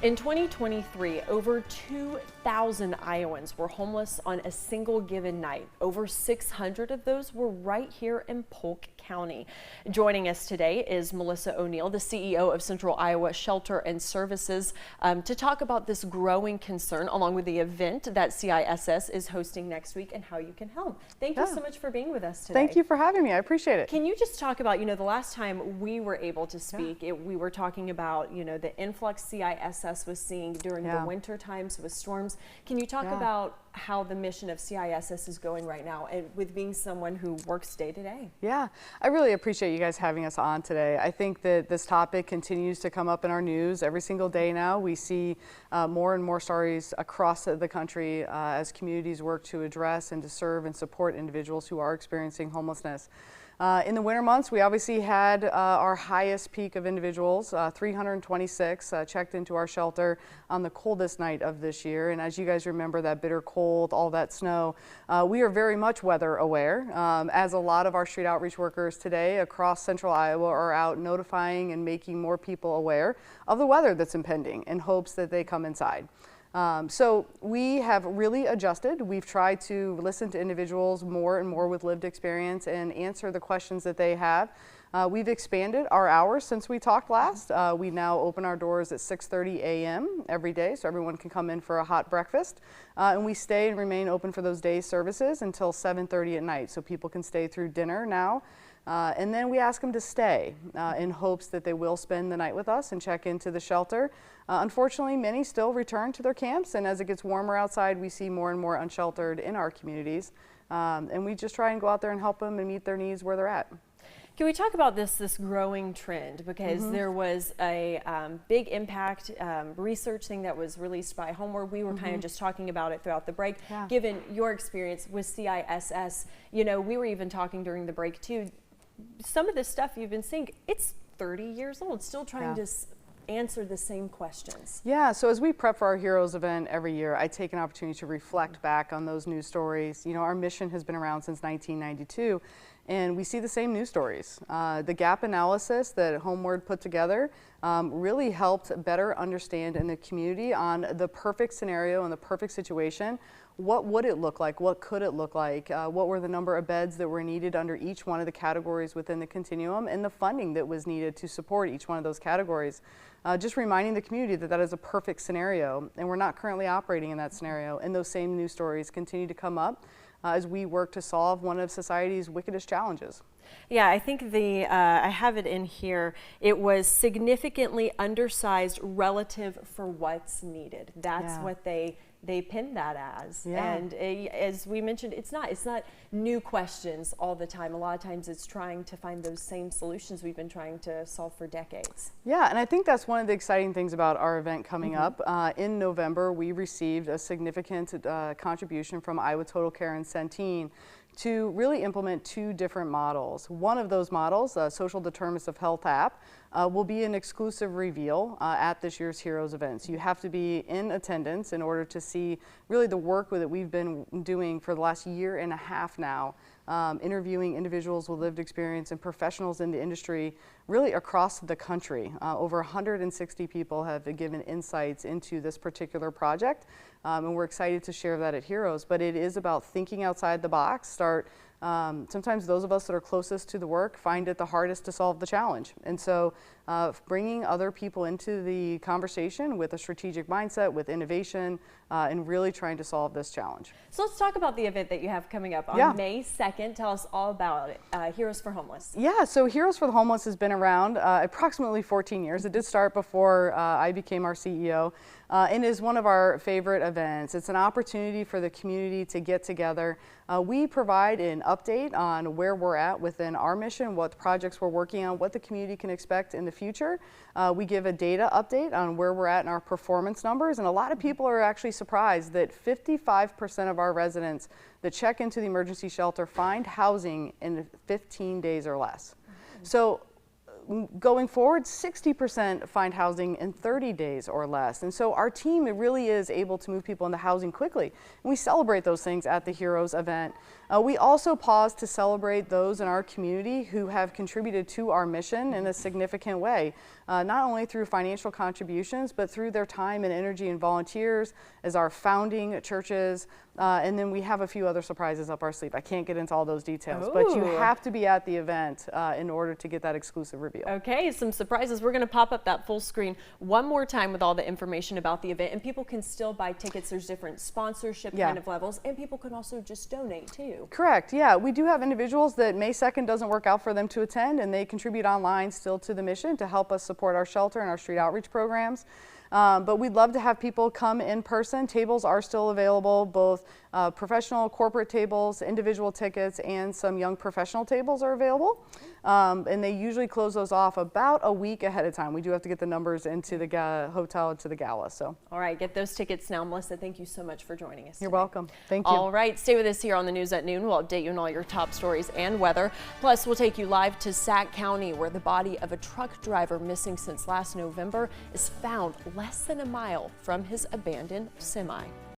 In 2023, over 2,000 Iowans were homeless on a single given night. Over 600 of those were right here in Polk County. Joining us today is Melissa O'Neill, the CEO of Central Iowa Shelter and Services, to talk about this growing concern, along with the event that CISS is hosting next week and how you can help. Thank you so much for being with us today. Thank you for having me. I appreciate it. Can you just talk about, the last time we were able to speak, we were talking about, the influx CISS was seeing during the winter times with storms. Can you talk about how the mission of CISS is going right now, and with being someone who works day to day? Yeah, I really appreciate you guys having us on today. I think that this topic continues to come up in our news every single day now. We see more and more stories across the country as communities work to address and to serve and support individuals who are experiencing homelessness. In the winter months, we obviously had our highest peak of individuals, 326 checked into our shelter on the coldest night of this year. And as you guys remember, that bitter cold, all that snow, we are very much weather aware, as a lot of our street outreach workers today across central Iowa are out notifying and making more people aware of the weather that's impending in hopes that they come inside. So we have really adjusted. We've tried to listen to individuals more and more with lived experience and answer the questions that they have. We've expanded our hours since we talked last. We now open our doors at 6:30 a.m. every day, so everyone can come in for a hot breakfast. And we stay and remain open for those day services until 7:30 at night, so people can stay through dinner now. And then we ask them to stay in hopes that they will spend the night with us and check into the shelter. Unfortunately, many still return to their camps, and as it gets warmer outside, we see more and more unsheltered in our communities. And we just try and go out there and help them and meet their needs where they're at. Can we talk about this growing trend? Because there was a big impact research thing that was released by Homeward. We were kind of just talking about it throughout the break. Given your experience with CISS, we were even talking during the break too. Some of the stuff you've been seeing, it's 30 years old, still trying to answer the same questions. Yeah, so as we prep for our Heroes event every year, I take an opportunity to reflect back on those news stories. Our mission has been around since 1992, and we see the same news stories. The gap analysis that Homeward put together really helped better understand in the community on the perfect scenario and the perfect situation. What would it look like? What could it look like? What were the number of beds that were needed under each one of the categories within the continuum, and the funding that was needed to support each one of those categories? Just reminding the community that that is a perfect scenario, and we're not currently operating in that scenario. And those same news stories continue to come up as we work to solve one of society's wickedest challenges. Yeah, I think I have it in here. It was significantly undersized relative for what's needed. That's what they pinned that as. And as we mentioned, it's not new questions all the time. A lot of times it's trying to find those same solutions we've been trying to solve for decades. Yeah, and I think that's one of the exciting things about our event coming up. In November, we received a significant contribution from Iowa Total Care and Centene to really implement two different models. One of those models, Social Determinants of Health app, will be an exclusive reveal at this year's Heroes event. So you have to be in attendance in order to see really the work that we've been doing for the last year and a half now, interviewing individuals with lived experience and professionals in the industry really across the country. Over 160 people have given insights into this particular project, and we're excited to share that at Heroes. But it is about thinking outside the box. Sometimes those of us that are closest to the work find it the hardest to solve the challenge. And so bringing other people into the conversation with a strategic mindset, with innovation, and really trying to solve this challenge. So let's talk about the event that you have coming up on May 2nd. Tell us all about it, Heroes for Homeless. Yeah, so Heroes for the Homeless has been around approximately 14 years. It did start before I became our CEO. And is one of our favorite events. It's an opportunity for the community to get together. We provide an update on where we're at within our mission, what projects we're working on, what the community can expect in the future. We give a data update on where we're at in our performance numbers, and a lot of people are actually surprised that 55% of our residents that check into the emergency shelter find housing in 15 days or less. So going forward, 60% find housing in 30 days or less. And so our team, it really is able to move people into housing quickly. And we celebrate those things at the Heroes event. We also pause to celebrate those in our community who have contributed to our mission in a significant way, not only through financial contributions, but through their time and energy and volunteers as our founding churches. And then we have a few other surprises up our sleeve. I can't get into all those details, but you have to be at the event in order to get that exclusive reveal. Okay, some surprises. We're going to pop up that full screen one more time with all the information about the event, and people can still buy tickets. There's different sponsorship kind of levels, and people can also just donate too. Correct. Yeah, we do have individuals that May 2nd doesn't work out for them to attend, and they contribute online still to the mission to help us support our shelter and our street outreach programs. But we'd love to have people come in person. Tables are still available, both professional, corporate tables, individual tickets, and some young professional tables are available. And they usually close those off about a week ahead of time. We do have to get the numbers into the hotel and to the gala. So, all right, get those tickets now. Melissa, thank you so much for joining us. You're welcome. Thank you. All right, stay with us here on the News at Noon. We'll update you on all your top stories and weather. Plus, we'll take you live to Sac County, where the body of a truck driver missing since last November is found less than a mile from his abandoned semi.